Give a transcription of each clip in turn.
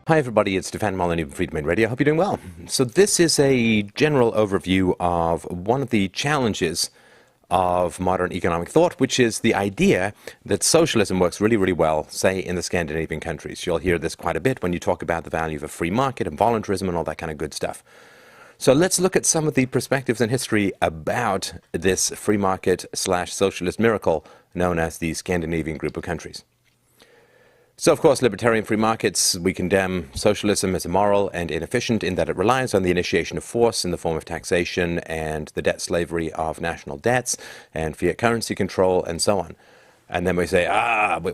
Hi everybody, it's Stefan Molyneux from Freedom Radio. I hope you're doing well. So this is a general overview of one of the challenges of modern economic thought, which is the idea that socialism works really, really well, say, in the Scandinavian countries. You'll hear this quite a bit when you talk about the value of a free market and voluntarism and all that kind of good stuff. So let's look at some of the perspectives in history about this free market slash socialist miracle known as the Scandinavian group of countries. So, of course, libertarian free markets, we condemn socialism as immoral and inefficient in that it relies on the initiation of force in the form of taxation and the debt slavery of national debts and fiat currency control and so on. And then we say,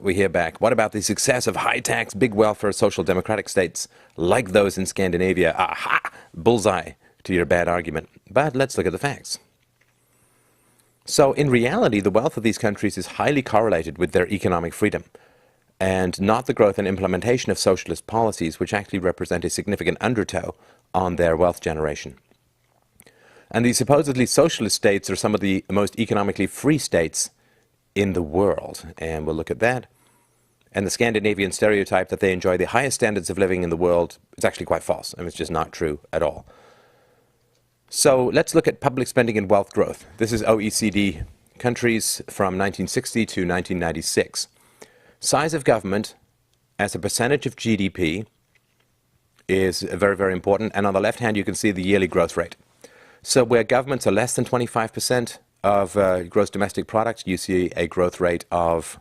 we hear back, what about the success of high-tax, big welfare social democratic states like those in Scandinavia? Aha! Bullseye to your bad argument. But let's look at the facts. So, in reality, the wealth of these countries is highly correlated with their economic freedom, and not the growth and implementation of socialist policies, which actually represent a significant undertow on their wealth generation. And these supposedly socialist states are some of the most economically free states in the world, and we'll look at that. And the Scandinavian stereotype that they enjoy the highest standards of living in the world is actually quite false, and it's just not true at all. So let's look at public spending and wealth growth. This is OECD countries from 1960 to 1996. Size of government as a percentage of GDP is very, very important. And on the left hand, you can see the yearly growth rate. So where governments are less than 25% of gross domestic product, you see a growth rate of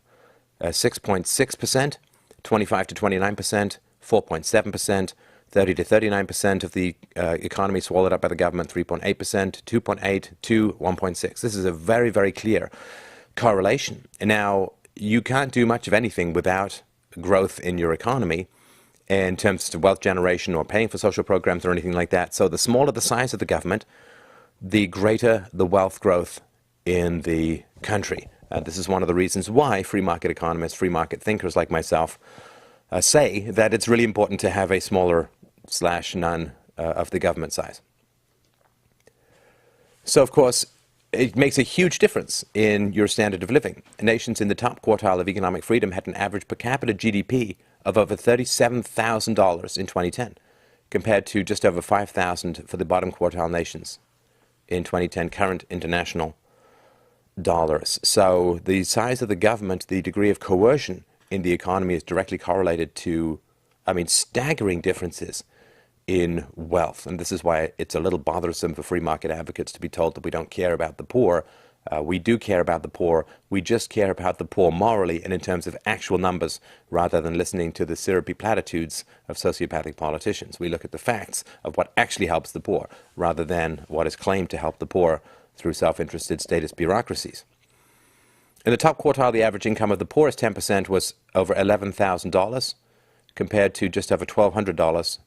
6.6%, 25 to 29%, 4.7%, 30 to 39% of the economy swallowed up by the government, 3.8%, 2.8 to 1.6. This is a very, very clear correlation. And now, you can't do much of anything without growth in your economy in terms of wealth generation or paying for social programs or anything like that. So the smaller the size of the government, the greater the wealth growth in the country. This is one of the reasons why free market economists, free market thinkers like myself say that it's really important to have a smaller / none of the government size. So, of course, it makes a huge difference in your standard of living. Nations in the top quartile of economic freedom had an average per capita GDP of over $37,000 in 2010, compared to just over $5,000 for the bottom quartile nations in 2010 current international dollars. So the size of the government, the degree of coercion in the economy is directly correlated to, staggering differences in wealth. And this is why it's a little bothersome for free market advocates to be told that we don't care about the poor. We do care about the poor. We just care about the poor morally and in terms of actual numbers rather than listening to the syrupy platitudes of sociopathic politicians. We look at the facts of what actually helps the poor rather than what is claimed to help the poor through self-interested status bureaucracies. In the top quartile, the average income of the poorest 10% was over $11,000 compared to just over $1,200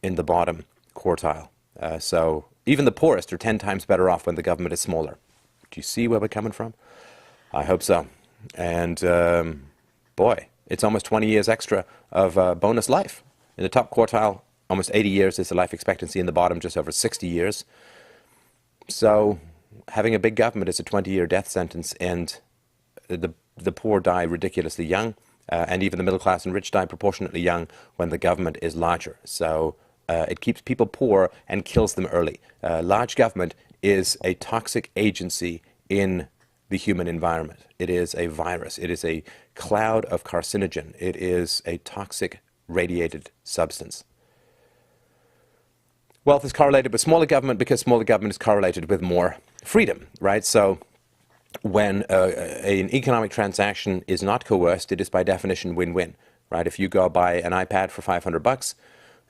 in the bottom quartile. So even the poorest are 10 times better off when the government is smaller. Do you see where we're coming from? I hope so. And boy, it's almost 20 years extra of bonus life. In the top quartile, almost 80 years is the life expectancy. In the bottom, just over 60 years. So having a big government is a 20-year death sentence, and the poor die ridiculously young, and even the middle class and rich die proportionately young when the government is larger. So it keeps people poor and kills them early. Large government is a toxic agency in the human environment. It is a virus. It is a cloud of carcinogen. It is a toxic radiated substance. Wealth is correlated with smaller government because smaller government is correlated with more freedom, right? So when an economic transaction is not coerced, it is by definition win-win, right? If you go buy an iPad for $500,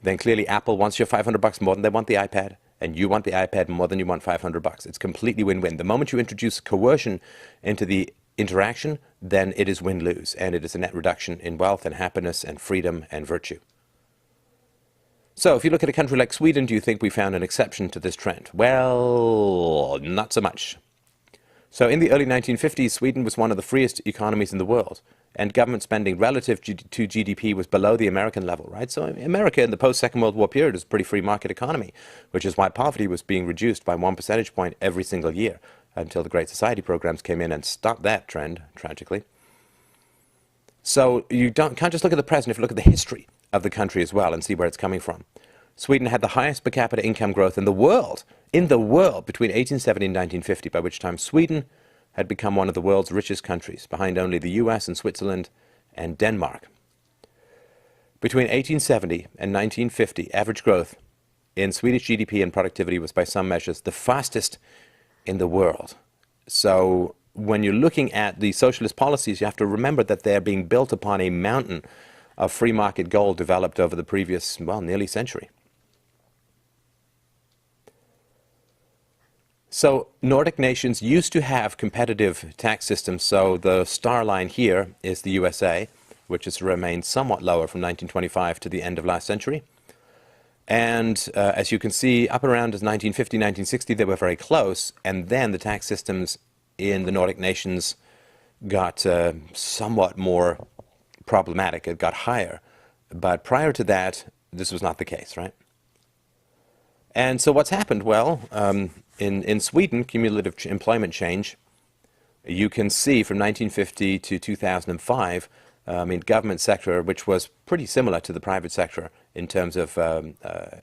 then clearly Apple wants your $500 more than they want the iPad, and you want the iPad more than you want $500. It's completely win-win. The moment you introduce coercion into the interaction, then it is win-lose, and it is a net reduction in wealth and happiness and freedom and virtue. So if you look at a country like Sweden, do you think we found an exception to this trend? Well, not so much. So in the early 1950s, Sweden was one of the freest economies in the world, and government spending relative to GDP was below the American level, right? So America in the post-Second World War period was a pretty free market economy, which is why poverty was being reduced by 1 percentage point every single year until the Great Society programs came in and stopped that trend, tragically. So you can't just look at the present, if you look at the history of the country as well and see where it's coming from. Sweden had the highest per capita income growth in the world between 1870 and 1950, by which time Sweden had become one of the world's richest countries, behind only the US and Switzerland and Denmark. Between 1870 and 1950, average growth in Swedish GDP and productivity was by some measures the fastest in the world. So when you're looking at the socialist policies, you have to remember that they're being built upon a mountain of free market gold developed over the previous, well, nearly century. So Nordic nations used to have competitive tax systems. So the star line here is the USA, which has remained somewhat lower from 1925 to the end of last century. And as you can see, up around 1950, 1960, they were very close. And then the tax systems in the Nordic nations got somewhat more problematic. It got higher. But prior to that, this was not the case, right? And so what's happened? Well, in Sweden, cumulative employment change, you can see from 1950 to 2005, government sector, which was pretty similar to the private sector in terms of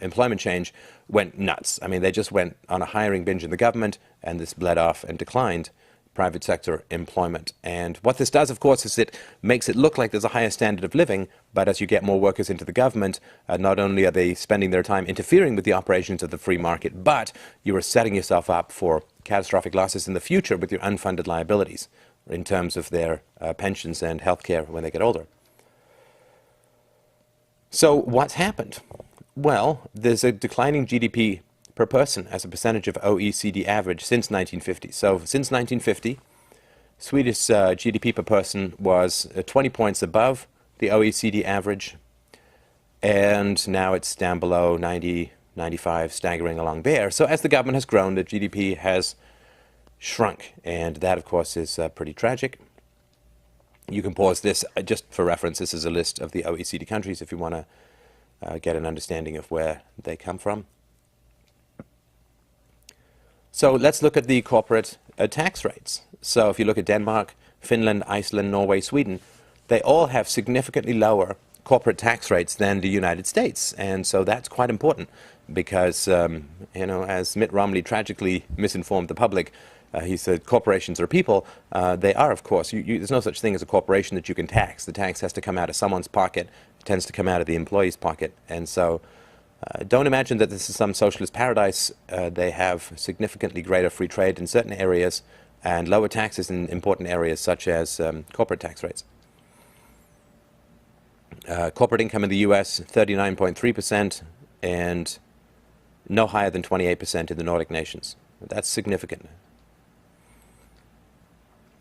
employment change, went nuts. I mean, they just went on a hiring binge in the government, and this bled off and declined private sector employment. And what this does, of course, is it makes it look like there's a higher standard of living, but as you get more workers into the government, not only are they spending their time interfering with the operations of the free market, but you are setting yourself up for catastrophic losses in the future with your unfunded liabilities in terms of their pensions and health care when they get older. So what's happened? Well, there's a declining GDP per person as a percentage of OECD average since 1950. So since 1950, Swedish GDP per person was 20 points above the OECD average, and now it's down below 90, 95, staggering along there. So as the government has grown, the GDP has shrunk, and that, of course, is pretty tragic. You can pause this just for reference. This is a list of the OECD countries if you want to get an understanding of where they come from. So let's look at the corporate tax rates. So if you look at Denmark, Finland, Iceland, Norway, Sweden, they all have significantly lower corporate tax rates than the United States. And so that's quite important because, as Mitt Romney tragically misinformed the public, he said corporations are people. They are, of course. There's no such thing as a corporation that you can tax. The tax has to come out of someone's pocket. It tends to come out of the employee's pocket. And so don't imagine that this is some socialist paradise. They have significantly greater free trade in certain areas and lower taxes in important areas such as corporate tax rates. Corporate income in the US, 39.3%, and no higher than 28% in the Nordic nations. That's significant.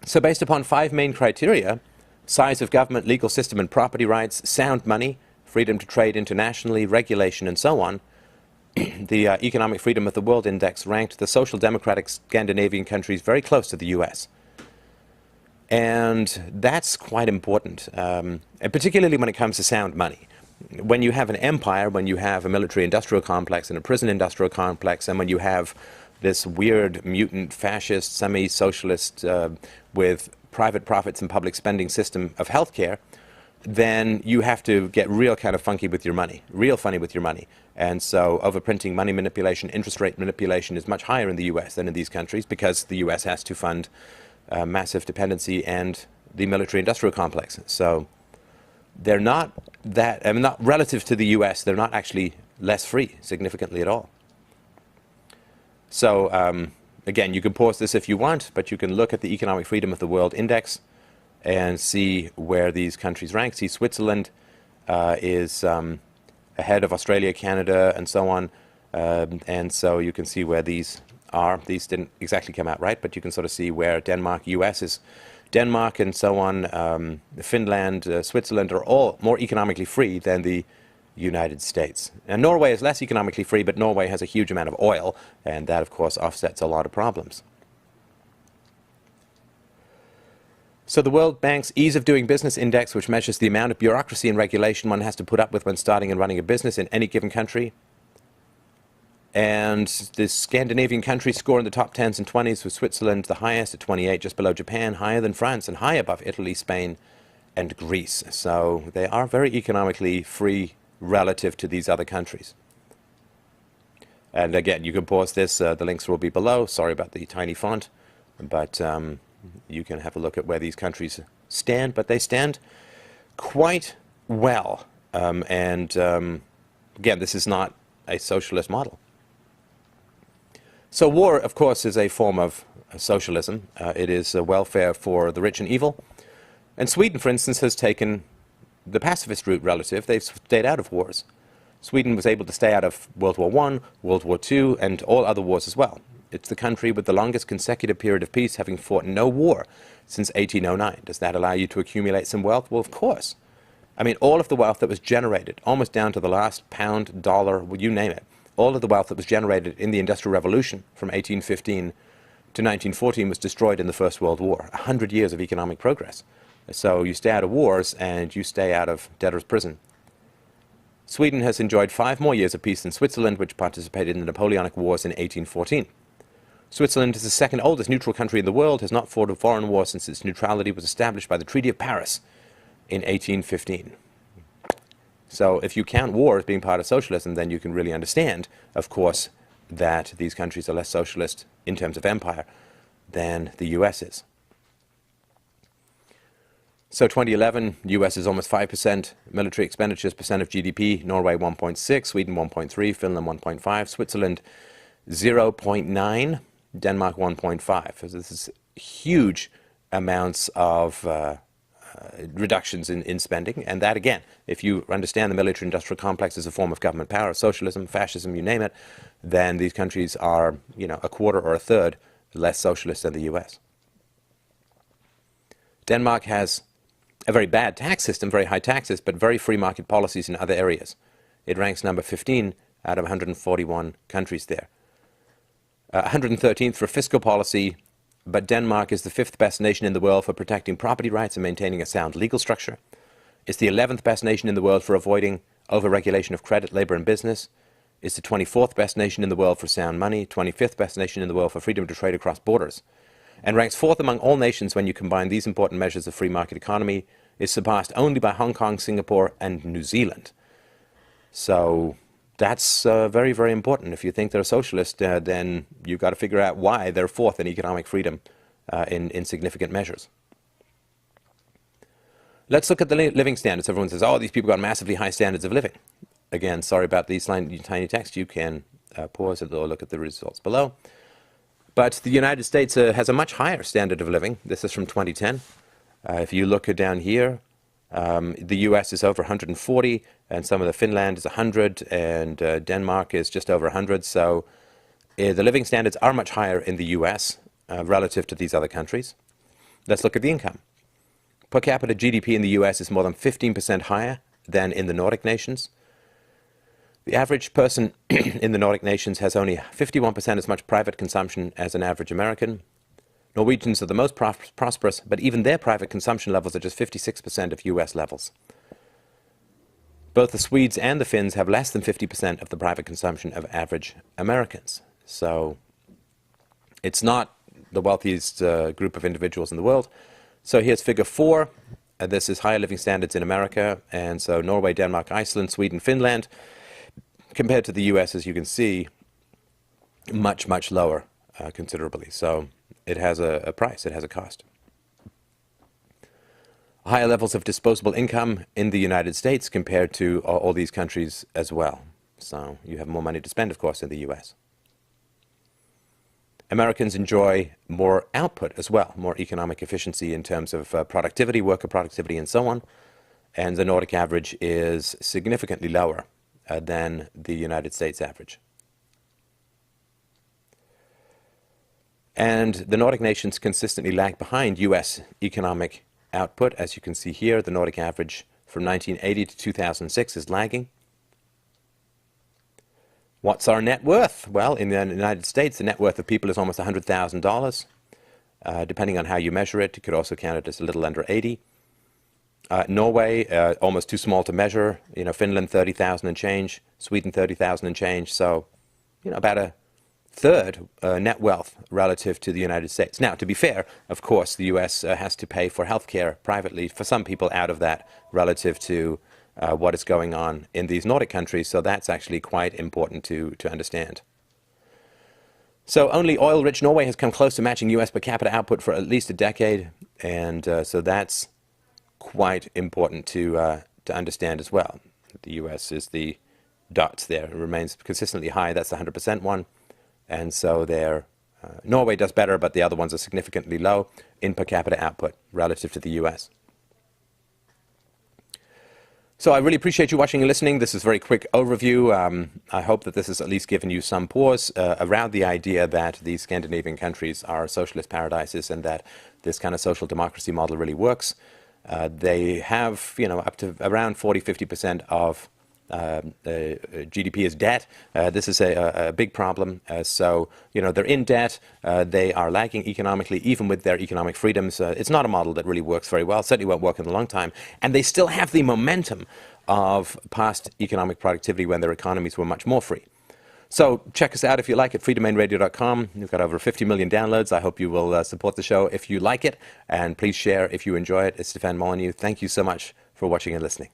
So based upon 5 main criteria: size of government, legal system and property rights, sound money, freedom to trade internationally, regulation, and so on, the Economic Freedom of the World Index ranked the social democratic Scandinavian countries very close to the US. And that's quite important, and particularly when it comes to sound money. When you have an empire, when you have a military-industrial complex and a prison-industrial complex, and when you have this weird, mutant, fascist, semi-socialist with private profits and public spending system of healthcare, then you have to get real kind of funky with your money, real funny with your money. And so overprinting, money manipulation, interest rate manipulation is much higher in the US than in these countries because the US has to fund massive dependency and the military-industrial complex. So they're not that, not relative to the US, they're not actually less free significantly at all. So again, you can pause this if you want, but you can look at the Economic Freedom of the World Index and see where these countries rank. See, Switzerland is ahead of Australia, Canada, and so on. And so you can see where these are. These didn't exactly come out right, but you can sort of see where Denmark, US is Denmark, and so on. Finland, Switzerland are all more economically free than the United States. And Norway is less economically free, but Norway has a huge amount of oil, and that, of course, offsets a lot of problems. So the World Bank's Ease of Doing Business Index, which measures the amount of bureaucracy and regulation one has to put up with when starting and running a business in any given country. And the Scandinavian countries score in the top 10s and 20s, with Switzerland the highest at 28, just below Japan, higher than France, and high above Italy, Spain, and Greece. So they are very economically free relative to these other countries. And again, you can pause this. The links will be below. Sorry about the tiny font, but you can have a look at where these countries stand. But they stand quite well. Again, this is not a socialist model. So war, of course, is a form of socialism. It is welfare for the rich and evil. And Sweden, for instance, has taken the pacifist route relative. They've stayed out of wars. Sweden was able to stay out of World War I, World War II, and all other wars as well. It's the country with the longest consecutive period of peace, having fought no war since 1809. Does that allow you to accumulate some wealth? Well, of course. I mean, all of the wealth that was generated, almost down to the last pound, dollar, you name it, all of the wealth that was generated in the Industrial Revolution from 1815 to 1914 was destroyed in the First World War. 100 years of economic progress. So you stay out of wars and you stay out of debtor's prison. Sweden has enjoyed 5 more years of peace than Switzerland, which participated in the Napoleonic Wars in 1814. Switzerland is the second oldest neutral country in the world, has not fought a foreign war since its neutrality was established by the Treaty of Paris in 1815. So if you count war as being part of socialism, then you can really understand, of course, that these countries are less socialist in terms of empire than the US is. So 2011, US is almost 5% military expenditures percent of GDP, Norway 1.6, Sweden 1.3, Finland 1.5, Switzerland 0.9, Denmark 1.5. So this is huge amounts of reductions in spending. And that, again, if you understand the military-industrial complex as a form of government power, socialism, fascism, you name it, then these countries are, a quarter or a third less socialist than the US. Denmark has a very bad tax system, very high taxes, but very free market policies in other areas. It ranks number 15 out of 141 countries there. 113th for fiscal policy, but Denmark is the 5th best nation in the world for protecting property rights and maintaining a sound legal structure. It's the 11th best nation in the world for avoiding over-regulation of credit, labor, and business. It's the 24th best nation in the world for sound money, 25th best nation in the world for freedom to trade across borders, and ranks 4th among all nations when you combine these important measures of free market economy. Is surpassed only by Hong Kong, Singapore, and New Zealand. So that's very, very important. If you think they're socialist, then you've got to figure out why they're 4th in economic freedom in significant measures. Let's look at the living standards. Everyone says, oh, these people got massively high standards of living. Again, sorry about these tiny text. You can pause it or look at the results below. But the United States has a much higher standard of living. This is from 2010. If you look down here, the US is over 140, and some of the Finland is 100, and Denmark is just over 100. So the living standards are much higher in the US relative to these other countries. Let's look at the income. Per capita GDP in the US is more than 15% higher than in the Nordic nations. The average person in the Nordic nations has only 51% as much private consumption as an average American. Norwegians are the most prosperous, but even their private consumption levels are just 56% of US levels. Both the Swedes and the Finns have less than 50% of the private consumption of average Americans. So it's not the wealthiest group of individuals in the world. So here's figure 4. This is higher living standards in America. And so Norway, Denmark, Iceland, Sweden, Finland, compared to the US, as you can see, much, much lower considerably. So it has a price, it has a cost. Higher levels of disposable income in the United States compared to all these countries as well. So you have more money to spend, of course, in the US. Americans enjoy more output as well, more economic efficiency in terms of productivity, worker productivity, and so on. And the Nordic average is significantly lower than the United States average. And the Nordic nations consistently lag behind US economic output. As you can see here, the Nordic average from 1980 to 2006 is lagging. What's our net worth? Well, in the United States, the net worth of people is almost $100,000. Depending on how you measure it, you could also count it as a little under 80. Norway, almost too small to measure. Finland, 30,000 and change. Sweden, 30,000 and change. So, about a third net wealth relative to the United States. Now, to be fair, of course, the US has to pay for health care privately for some people out of that relative to what is going on in these Nordic countries. So that's actually quite important to understand. So only oil-rich Norway has come close to matching US per capita output for at least a decade, and so that's quite important to understand as well. The US is the dots there. It remains consistently high. That's the 100% one, and so Norway does better, but the other ones are significantly low in per capita output relative to the US. So I really appreciate you watching and listening. This is a very quick overview. I hope that this has at least given you some pause around the idea that these Scandinavian countries are socialist paradises and that this kind of social democracy model really works. They have, up to around 40–50% of GDP is debt. This is a big problem. So, they're in debt. They are lagging economically, even with their economic freedoms. It's not a model that really works very well. Certainly won't work in a long time. And they still have the momentum of past economic productivity when their economies were much more free. So check us out if you like at freedomainradio.com. We've got over 50 million downloads. I hope you will support the show if you like it. And please share if you enjoy it. It's Stefan Molyneux. Thank you so much for watching and listening.